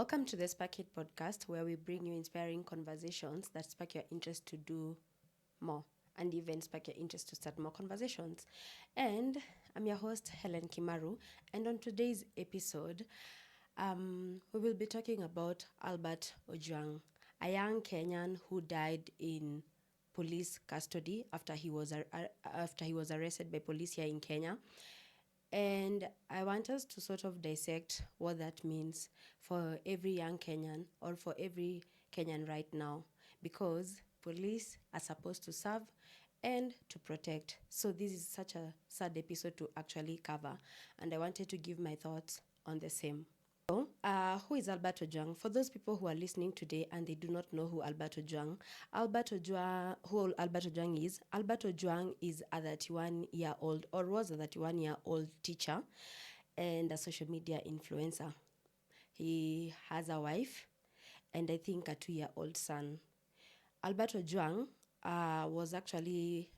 Welcome to the Spark It podcast, where we bring you inspiring conversations that spark your interest to do more and even spark your interest to start more conversations. And I'm your host, Helen Kimaru. And on today's episode, we will be talking about Albert Ojwang, a young Kenyan who died in police custody after he was arrested by police here in Kenya. And I want us to sort of dissect what that means for every young Kenyan or for every Kenyan right now, because police are supposed to serve and to protect. So this is such a sad episode to actually cover, and I wanted to give my thoughts on the same. So, who is Albert Ojang? For those people who are listening today and they do not know who Albert Ojang Albert Ojang is a 31-year-old or was a 31-year-old teacher and a social media influencer. He has a wife and I think a 2-year-old son. Albert Ojwang was actually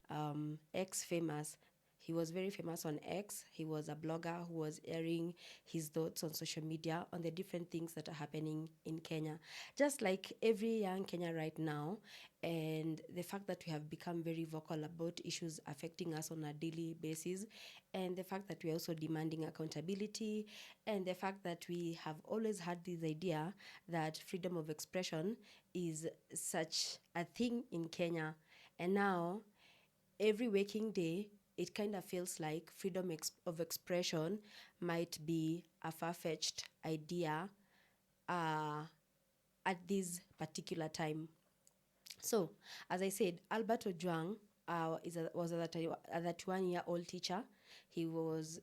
ex-famous. He was very famous on X. He was a blogger who was airing his thoughts on social media on the different things that are happening in Kenya. Just like every young Kenya right now, and the fact that we have become very vocal about issues affecting us on a daily basis, and the fact that we are also demanding accountability, and the fact that we have always had this idea that freedom of expression is such a thing in Kenya. And now, every waking day, it kind of feels like freedom of expression might be a far-fetched idea at this particular time. So, as I said, Albert Ojwang was a 31-year-old teacher. He was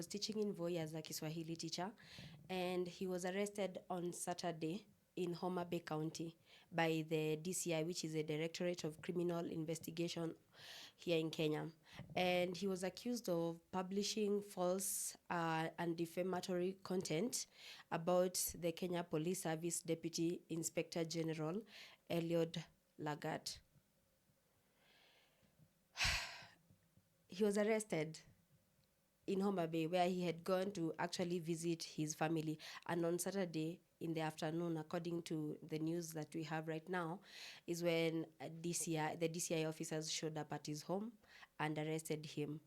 teaching in Voi as a Kiswahili teacher, and he was arrested on Saturday in Homa Bay County by the DCI, which is the Directorate of Criminal Investigation here in Kenya. And he was accused of publishing false and defamatory content about the Kenya Police Service Deputy Inspector General, Eliud Lagat. He was arrested in Homa Bay, where he had gone to actually visit his family. And on Saturday in the afternoon, according to the news that we have right now, is when the DCI officers showed up at his home and arrested him.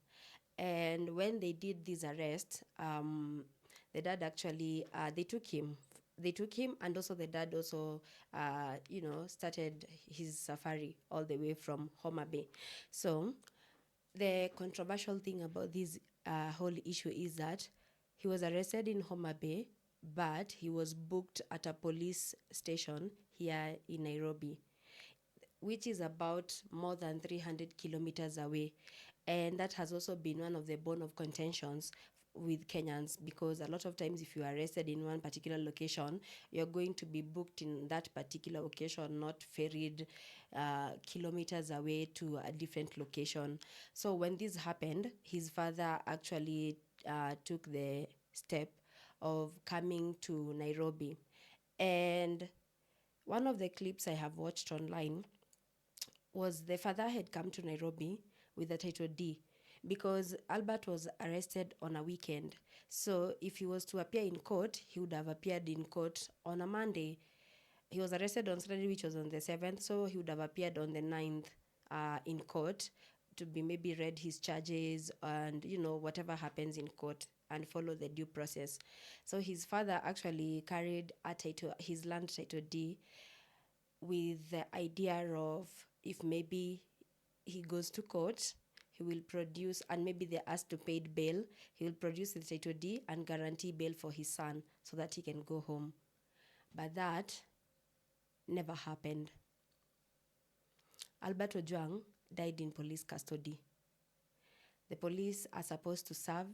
And when they did this arrest, the dad actually, they took him. And also the dad also, started his safari all the way from Homa Bay. So the controversial thing about this whole issue is that he was arrested in Homa Bay, but he was booked at a police station here in Nairobi, which is about more than 300 kilometers away. And that has also been one of the bone of contentions with Kenyans, because a lot of times if you are arrested in one particular location, you're going to be booked in that particular location, not ferried kilometers away to a different location. So when this happened, his father actually took the step of coming to Nairobi. And one of the clips I have watched online was the father had come to Nairobi with a title D, because Albert was arrested on a weekend. So if he was to appear in court, he would have appeared in court on a Monday. He was arrested on Saturday, which was on the 7th, so he would have appeared on the 9th in court to be maybe read his charges and, whatever happens in court and follow the due process. So his father actually carried his land title D, with the idea of, if maybe he goes to court, he will produce, and maybe they're asked to pay bail, he will produce the title D and guarantee bail for his son so that he can go home. But that never happened. Albert Ojwang died in police custody. The police are supposed to serve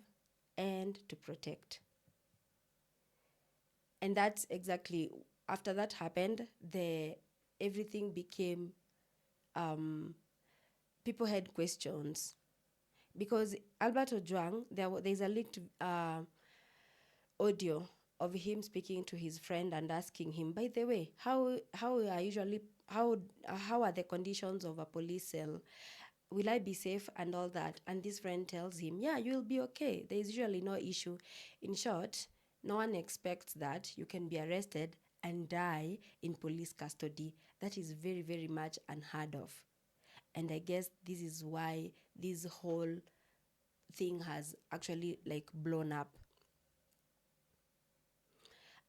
and to protect. And that's exactly, after that happened, everything became, people had questions. Because Albert Ojwang, there's a leaked audio of him speaking to his friend and asking him, by the way, how are the conditions of a police cell? Will I be safe and all that? And this friend tells him, yeah, you'll be okay. There is usually no issue. In short, No one expects that you can be arrested and die in police custody. That is very, very much unheard of. And I guess this is why this whole thing has actually like blown up.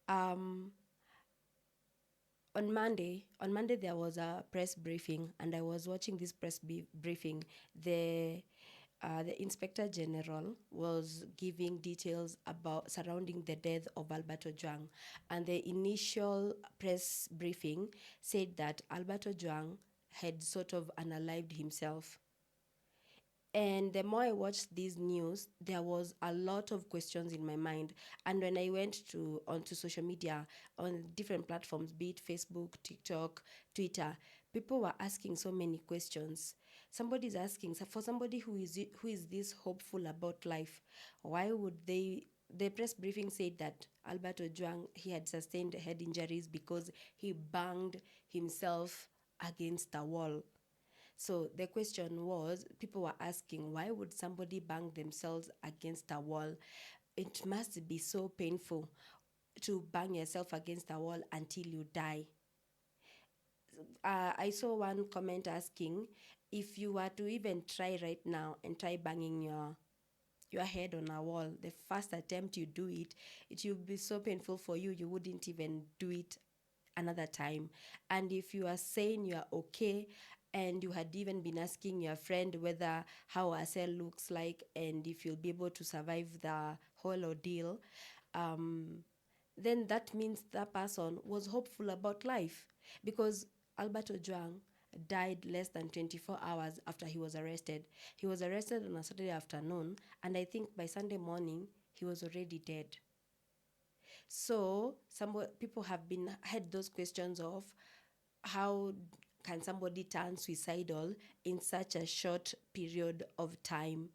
Um, on Monday there was a press briefing, and I was watching this briefing. The inspector general was giving details about surrounding the death of Albert Ojang, and the initial press briefing said that Albert Ojang had sort of unalived himself. And the more I watched these news, there was a lot of questions in my mind. And when I went to onto social media on different platforms, be it Facebook, TikTok, Twitter, people were asking so many questions. Somebody's asking, so for somebody who is this hopeful about life, why would they? The press briefing said that Albert Ojwang, he had sustained head injuries because he banged himself against a wall. So the question was, people were asking, why would somebody bang themselves against a wall? It must be so painful to bang yourself against a wall until you die. I saw one comment asking, if you were to even try right now and try banging your head on a wall, the first attempt you do it, it will be so painful for you, you wouldn't even do it another time. And if you are saying you are okay, and you had even been asking your friend whether how a cell looks like and if you'll be able to survive the whole ordeal, um, then that means that person was hopeful about life, because Albert Ojwang died less than 24 hours after he was arrested. He was arrested on a Saturday afternoon, and I think by Sunday morning he was already dead. So some people have been had those questions of how can somebody turn suicidal in such a short period of time.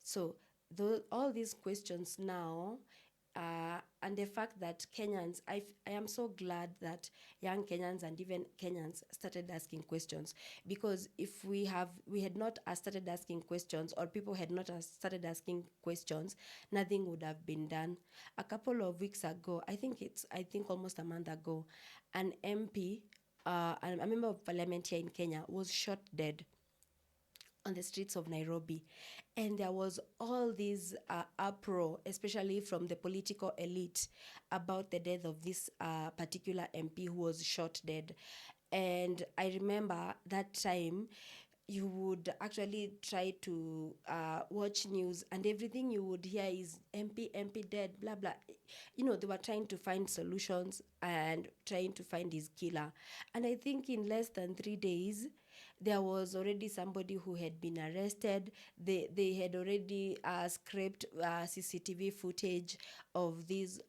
So all these questions now, and the fact that Kenyans, I am so glad that young Kenyans and even Kenyans started asking questions, because if we had not started asking questions, or people had not started asking questions, nothing would have been done. A couple of weeks ago, I think almost a month ago, an MP, a member of parliament here in Kenya, was shot dead on the streets of Nairobi. And there was all this uproar, especially from the political elite, about the death of this particular MP who was shot dead. And I remember that time you would actually try to watch news, and everything you would hear is MP dead, blah blah. They were trying to find solutions and trying to find his killer. And I think in less than 3 days there was already somebody who had been arrested. They had already scraped CCTV footage of this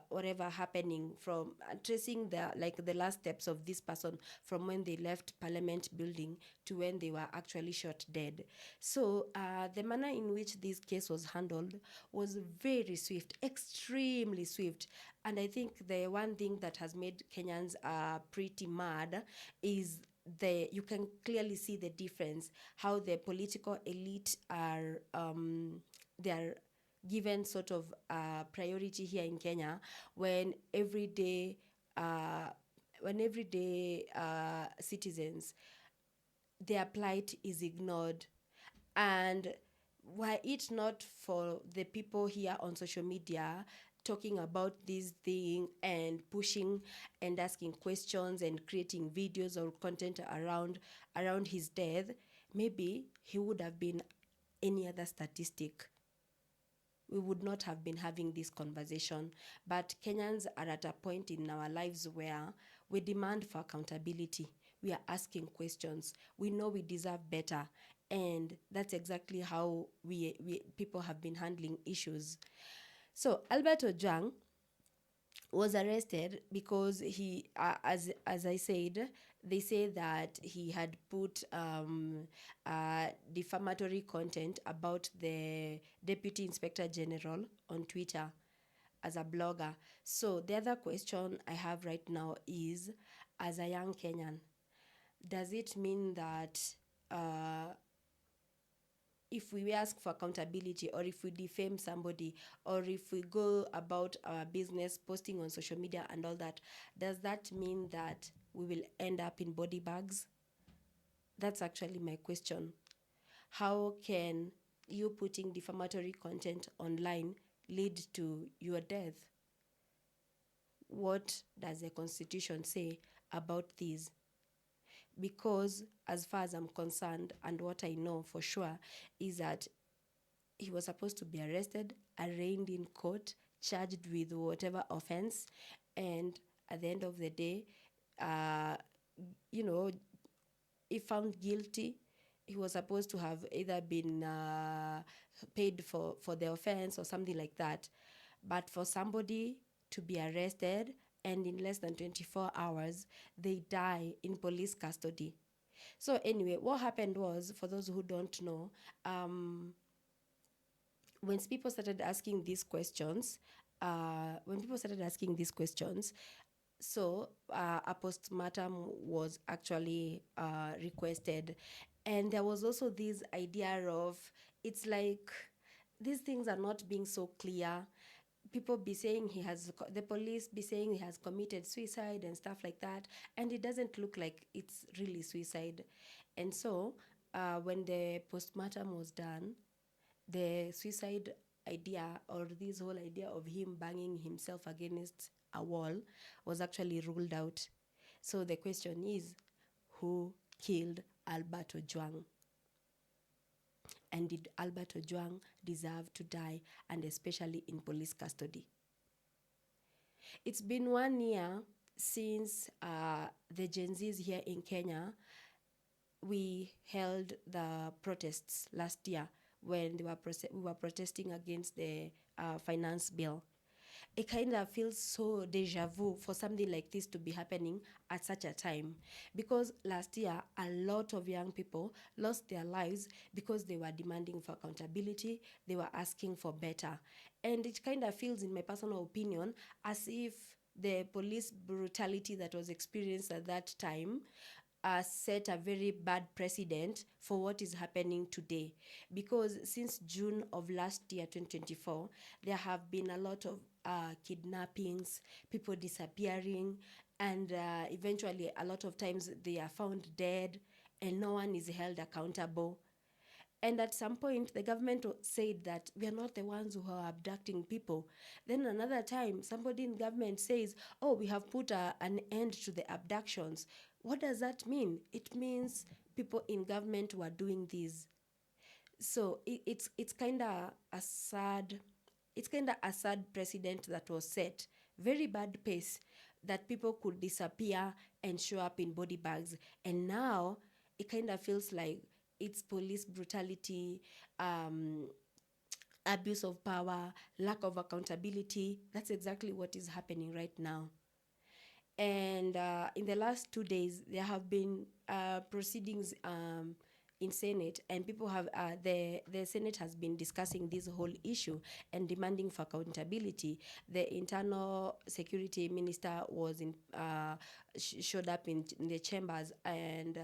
whatever happening, from tracing the last steps of this person from when they left Parliament building to when they were actually shot dead. So the manner in which this case was handled was very swift, extremely swift. And I think the one thing that has made Kenyans pretty mad is you can clearly see the difference, how the political elite are they're given sort of priority here in Kenya, when everyday uh, citizens, their plight is ignored. And were it not for the people here on social media talking about this thing and pushing and asking questions and creating videos or content around his death, maybe he would have been any other statistic. We would not have been having this conversation. But Kenyans are at a point in our lives where we demand for accountability. We are asking questions. We know we deserve better. And that's exactly how we people have been handling issues. So Albert Ojang was arrested because as I said, they say that he had put defamatory content about the deputy inspector general on Twitter as a blogger. So the other question I have right now is, as a young Kenyan, does it mean that uh, if we ask for accountability, or if we defame somebody, or if we go about our business posting on social media and all that, does that mean that we will end up in body bags? That's actually my question. How can you putting defamatory content online lead to your death? What does the constitution say about this? Because as far as I'm concerned, and what I know for sure, is that he was supposed to be arrested, arraigned in court, charged with whatever offense, and at the end of the day, uh, you know, if found guilty, he was supposed to have either been paid for the offense or something like that. But for somebody to be arrested and in less than 24 hours, they die in police custody. So anyway, what happened was, for those who don't know, when people started asking these questions, so a postmortem was actually requested, and there was also this idea of, it's like these things are not being so clear. People be saying the police be saying he has committed suicide and stuff like that, and it doesn't look like it's really suicide. And so when the postmortem was done, the suicide idea, or this whole idea of him banging himself against a wall, was actually ruled out. So the question is, who killed Albert Ojwang? And did Albert Ojwang deserve to die, and especially in police custody? It's been 1 year since the Gen Zs here in Kenya, we held the protests last year, when we were protesting against the finance bill. It kind of feels so deja vu for something like this to be happening at such a time, because last year a lot of young people lost their lives because they were demanding for accountability, they were asking for better. And it kind of feels, in my personal opinion, as if the police brutality that was experienced at that time set a very bad precedent for what is happening today. Because since June of last year, 2024, there have been a lot of kidnappings, people disappearing, and eventually a lot of times they are found dead and no one is held accountable. And at some point, the government said that we are not the ones who are abducting people. Then another time, somebody in government says, oh, we have put an end to the abductions. What does that mean? It means people in government were doing this. So it's kind of a sad, precedent that was set. Very bad pace, that people could disappear and show up in body bags. And now it kind of feels like it's police brutality, abuse of power, lack of accountability. That's exactly what is happening right now. And in the last 2 days, there have been proceedings in Senate, and people have the Senate has been discussing this whole issue and demanding for accountability. The internal security minister was showed up in the chambers, and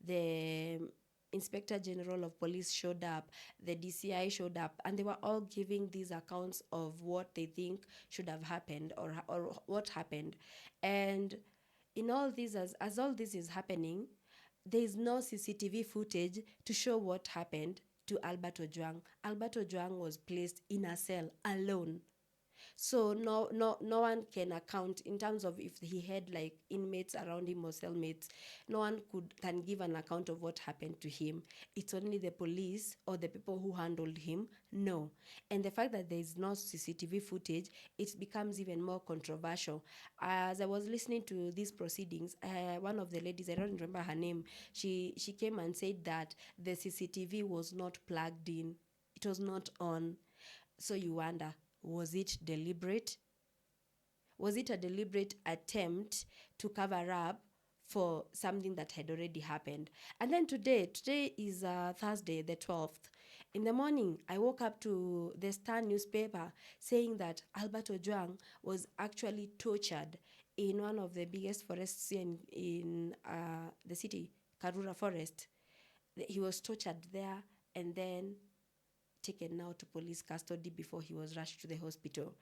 the Inspector General of Police showed up, the DCI showed up, and they were all giving these accounts of what they think should have happened, or what happened. And in all this, as all this is happening, there is no CCTV footage to show what happened to Albert Ojwang. Albert Ojwang was placed in a cell alone. So no one can account in terms of if he had like inmates around him or cellmates. No one can give an account of what happened to him. It's only the police or the people who handled him know. And the fact that there is no CCTV footage, it becomes even more controversial. As I was listening to these proceedings, one of the ladies, I don't remember her name, she came and said that the CCTV was not plugged in. It was not on. So you wonder, was it deliberate? Was it a deliberate attempt to cover up for something that had already happened? And then today is Thursday, the 12th. In the morning, I woke up to the Star newspaper saying that Albert Ojwang was actually tortured in one of the biggest forests in the city, Karura Forest. He was tortured there, and then taken now to police custody before he was rushed to the hospital.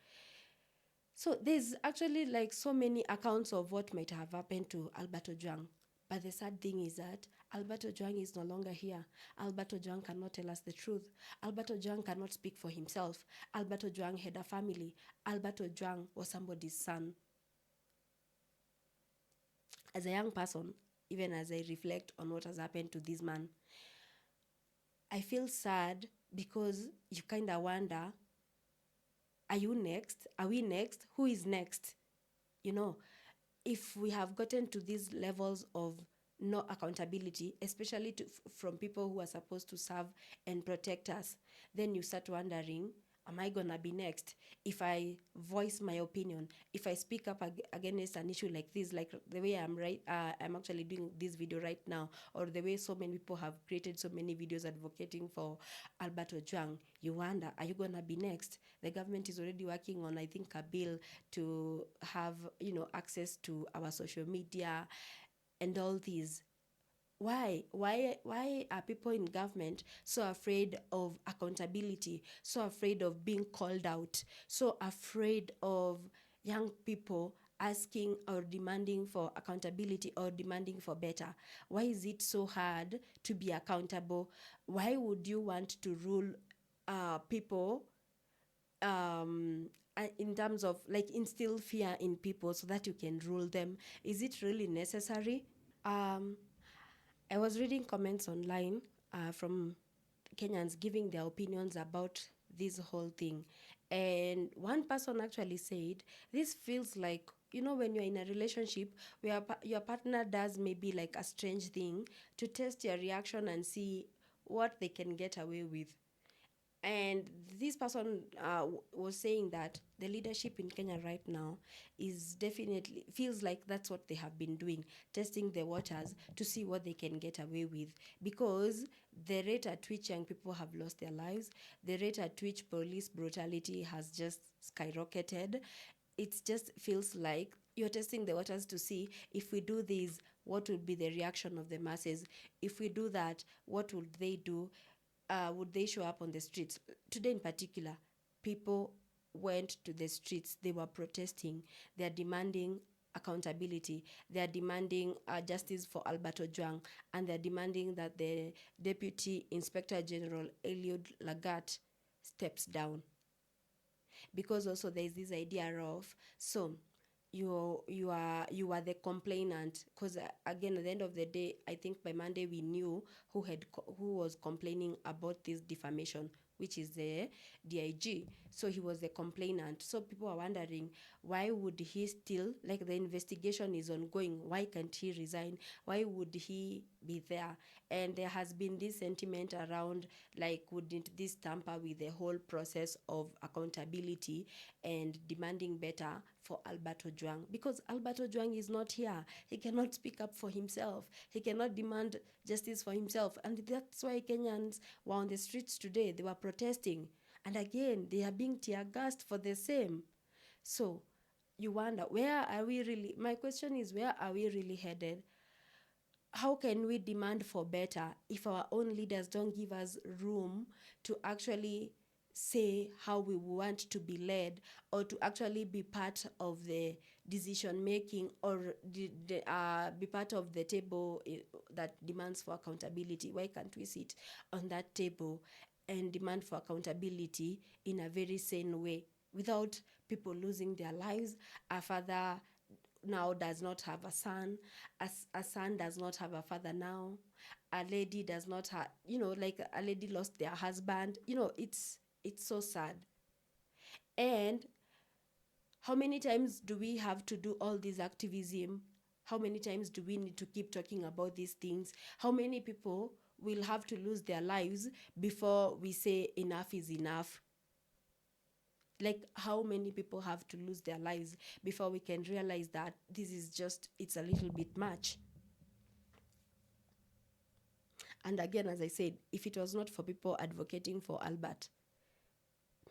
So there's actually like so many accounts of what might have happened to Albert Ojwang. But the sad thing is that Albert Ojwang is no longer here. Albert Ojwang cannot tell us the truth. Albert Ojwang cannot speak for himself. Albert Ojwang had a family. Albert Ojwang was somebody's son. As a young person, even as I reflect on what has happened to this man, I feel sad because you kind of wonder, are you next? Are we next? Who is next? You know, if we have gotten to these levels of no accountability, especially from people who are supposed to serve and protect us, then you start wondering, am I gonna be next? If I voice my opinion, if I speak up against an issue like this, like the way I'm actually doing this video right now, or the way so many people have created so many videos advocating for Albert Ojwang, you wonder, are you gonna be next? The government is already working on, I think, a bill to have, access to our social media and all these. Why are people in government so afraid of accountability, so afraid of being called out, so afraid of young people asking or demanding for accountability or demanding for better? Why is it so hard to be accountable? Why would you want to rule people in terms of like instill fear in people so that you can rule them? Is it really necessary? um I was reading comments online from Kenyans giving their opinions about this whole thing. And one person actually said, this feels like, when you're in a relationship where your partner does maybe like a strange thing to test your reaction and see what they can get away with. And this person was saying that the leadership in Kenya right now is definitely feels like that's what they have been doing, testing the waters to see what they can get away with. Because the rate at which young people have lost their lives, the rate at which police brutality has just skyrocketed, it just feels like you're testing the waters to see, if we do this, what would be the reaction of the masses? If we do that, what would they do? Would they show up on the streets? Today in particular, people went to the streets. They were protesting. They are demanding accountability. They are demanding justice for Albert Ojwang, and they are demanding that the Deputy Inspector General Eliud Lagat steps down. Because also there is this idea of, so you are the complainant, because again, at the end of the day, I think by Monday we knew who was complaining about this defamation, which is the DIG. So he was the complainant. So people are wondering, why would he still, like, the investigation is ongoing, why can't he resign? Why would he be there? And there has been this sentiment around, like, wouldn't this tamper with the whole process of accountability and demanding better for Albert Ojwang? Because Albert Ojwang is not here. He cannot speak up for himself. He cannot demand justice for himself. And that's why Kenyans were on the streets today. They were protesting. And again, they are being tear gassed for the same. So you wonder, where are we really? My question is, where are we really headed? How can we demand for better if our own leaders don't give us room to actually say how we want to be led, or to actually be part of the decision making, or be part of the table that demands for accountability? Why can't we sit on that table and demand for accountability in a very sane way, without people losing their lives? A father now does not have a son. A son does not have a father now. A lady does not have, like, a lady lost their husband. It's so sad. And how many times do we have to do all this activism? How many times do we need to keep talking about these things? How many people will have to lose their lives before we say enough is enough? Like, how many people have to lose their lives before we can realize that this is just, it's a little bit much? And again, as I said, if it was not for people advocating for Albert,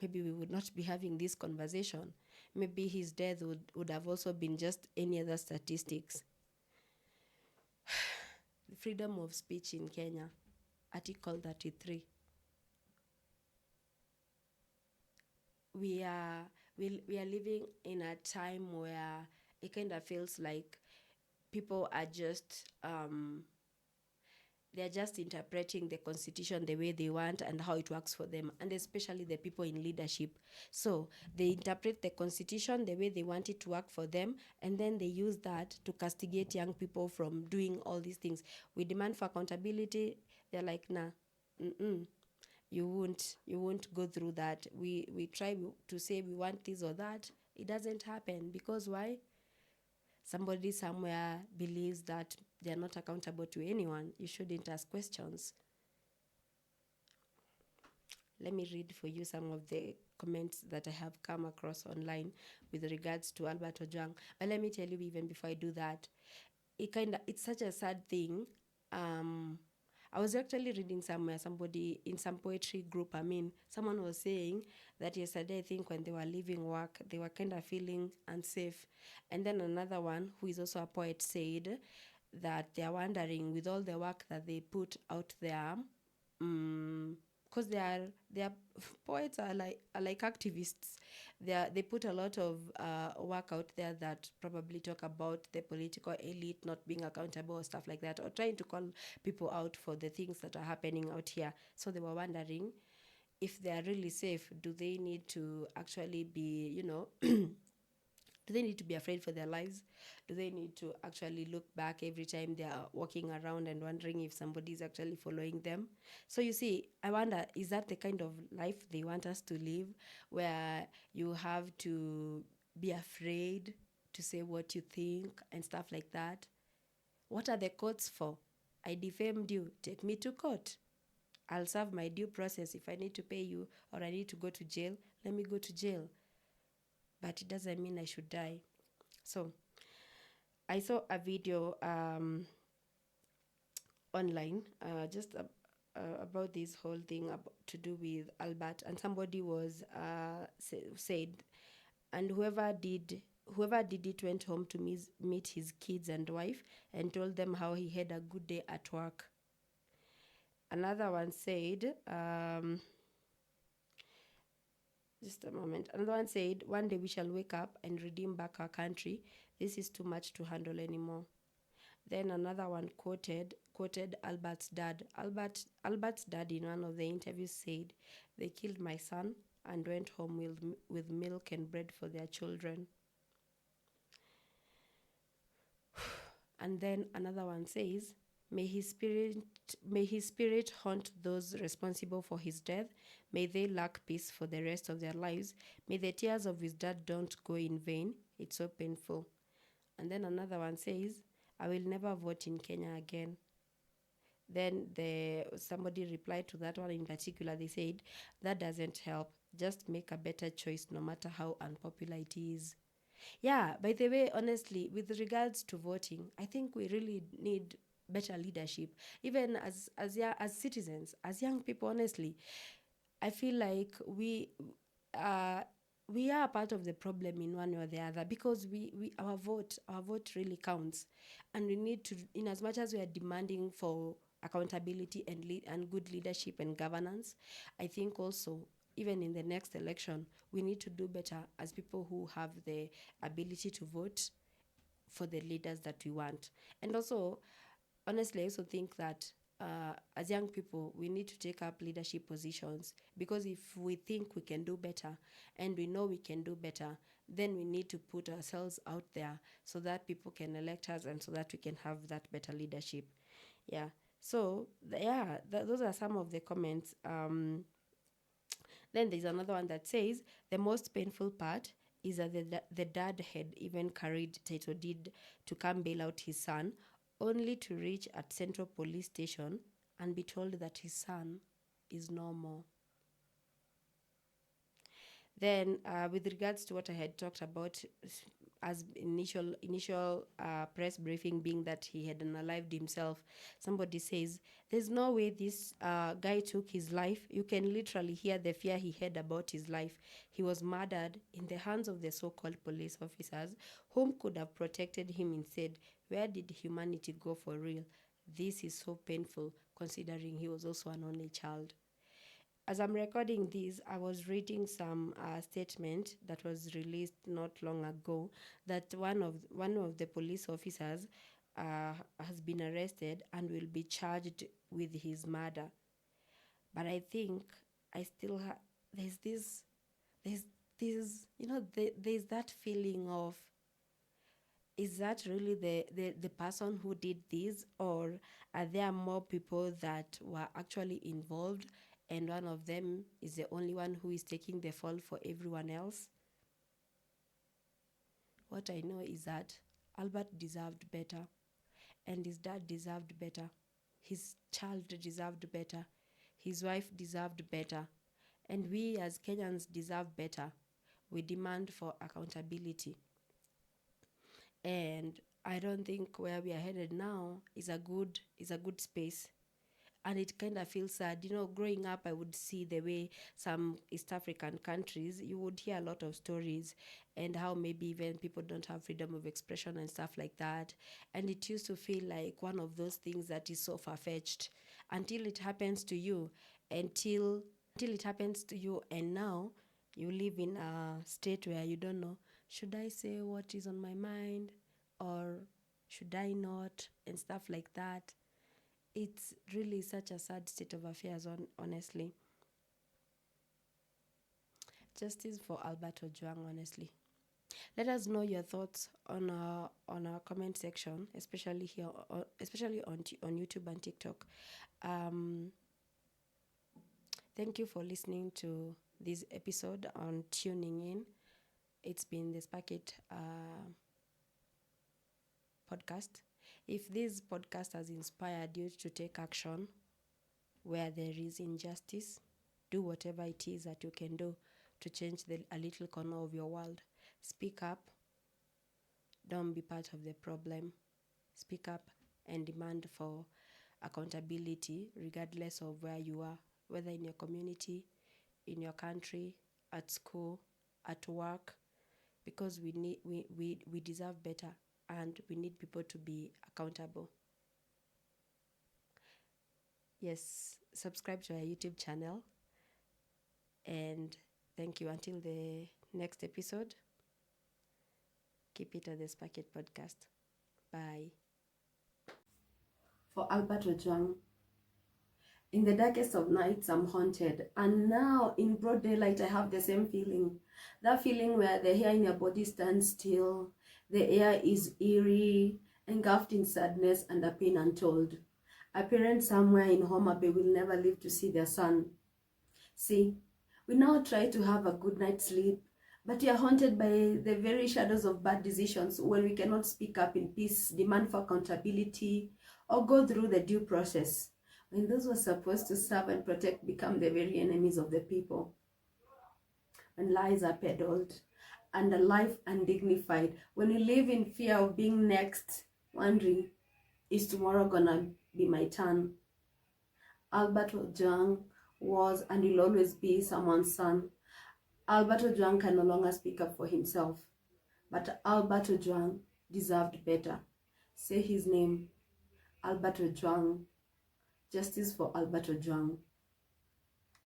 maybe we would not be having this conversation. Maybe his death would have also been just any other statistics. Freedom of speech in Kenya, Article 33. we are we are living in a time where it kind of feels like people are just they're just interpreting the constitution the way they want and how it works for them, and especially the people in leadership. So they interpret the constitution the way they want it to work for them, and then they use that to castigate young people from doing all these things. We demand for accountability. They're like, nah, mm-mm, you won't go through that. We try to say we want this or that. It doesn't happen because why? Somebody somewhere believes that they're not accountable to anyone. You shouldn't ask questions. Let me read for you some of the comments that I have come across online with regards to Albert Ojwang. But let me tell you, even before I do that, it's such a sad thing. I was actually reading somewhere, somebody in some poetry group, someone was saying that yesterday, I think when they were leaving work, they were kind of feeling unsafe. And then another one, who is also a poet, said that they are wondering, with all the work that they put out there, because they are poets are like activists. They put a lot of work out there that probably talk about the political elite not being accountable or stuff like that, or trying to call people out for the things that are happening out here. So they were wondering if they are really safe. Do they need to actually be, do they need to be afraid for their lives? Do they need to actually look back every time they are walking around and wondering if somebody is actually following them? So you see, I wonder, is that the kind of life they want us to live, where you have to be afraid to say what you think and stuff like that? What are the courts for? I defamed you. Take me to court. I'll serve my due process. If I need to pay you or I need to go to jail, let me go to jail. But it doesn't mean I should die. So I saw a video online just about this whole thing to do with Albert, and somebody was said, and whoever did it went home to meet his kids and wife and told them how he had a good day at work. Another one said, just a moment. Another one said, one day we shall wake up and redeem back our country. This is too much to handle anymore. Then another one quoted Albert's dad. Albert's dad in one of the interviews said, they killed my son and went home with milk and bread for their children. And then another one says, may his spirit haunt those responsible for his death. May they lack peace for the rest of their lives. May the tears of his dad don't go in vain. It's so painful. And then another one says, I will never vote in Kenya again. Then somebody replied to that one in particular. They said, that doesn't help. Just make a better choice no matter how unpopular it is. Yeah, by the way, honestly, with regards to voting, I think we really need better leadership. Even as citizens, as young people, honestly, I feel like uh we are part of the problem in one way or the other, because we our vote really counts, and we need to, in as much as we are demanding for accountability and good leadership and governance, I think also, even in the next election, we need to do better as people who have the ability to vote for the leaders that we want. And also, honestly, I also think that as young people, we need to take up leadership positions, because if we think we can do better and we know we can do better, then we need to put ourselves out there so that people can elect us and so that we can have that better leadership. Yeah. So, those are some of the comments. Then there's another one that says, the most painful part is that the dad had even carried title deed to come bail out his son, only to reach at Central Police Station and be told that his son is no more. Then, with regards to what I had talked about as initial press briefing, being that he had unalived himself, somebody says, there's no way this guy took his life. You can literally hear the fear he had about his life. He was murdered in the hands of the so-called police officers, whom could have protected him instead. Where did humanity go for real? This is so painful, considering he was also an only child. As I'm recording this, I was reading some statement that was released not long ago that one of the police officers has been arrested and will be charged with his murder. But I think I still there's there's this there's that feeling of, is that really the person who did this, or are there more people that were actually involved and one of them is the only one who is taking the fall for everyone else? What I know is that Albert deserved better, and his dad deserved better, his child deserved better, his wife deserved better, and we as Kenyans deserve better. We demand for accountability. And I don't think where we are headed now is a good space. And it kind of feels sad. Growing up, I would see the way some East African countries, you would hear a lot of stories and how maybe even people don't have freedom of expression and stuff like that. And it used to feel like one of those things that is so far-fetched until it happens to you, until it happens to you. And now you live in a state where you don't know, should I say what is on my mind or should I not, and stuff like that. It's really such a sad state of affairs, honestly. Justice for Albert Ojwang, honestly. Let us know your thoughts on our comment section, especially here, especially on YouTube and TikTok. Thank you for listening to this episode, on tuning in. It's been the Spark It podcast. If this podcast has inspired you to take action where there is injustice, do whatever it is that you can do to change a little corner of your world. Speak up. Don't be part of the problem. Speak up and demand for accountability regardless of where you are, whether in your community, in your country, at school, at work, because we deserve better and we need people to be accountable. Yes, subscribe to our YouTube channel, and thank you. Until the next episode, keep it at the Spark It podcast. Bye. For Albert Ojang. In the darkest of nights, I'm haunted. And now, in broad daylight, I have the same feeling. That feeling where the hair in your body stands still, the air is eerie, engulfed in sadness and a pain untold. A parent somewhere in Homa Bay will never live to see their son. See, we now try to have a good night's sleep, but we are haunted by the very shadows of bad decisions when we cannot speak up in peace, demand for accountability, or go through the due process. When those who are supposed to serve and protect become the very enemies of the people. When lies are peddled and a life undignified. When you live in fear of being next, wondering, is tomorrow gonna be my turn? Albert Ojang was and will always be someone's son. Albert Ojang can no longer speak up for himself. But Albert Ojang deserved better. Say his name, Albert Ojang. Justice for Albert Ojang.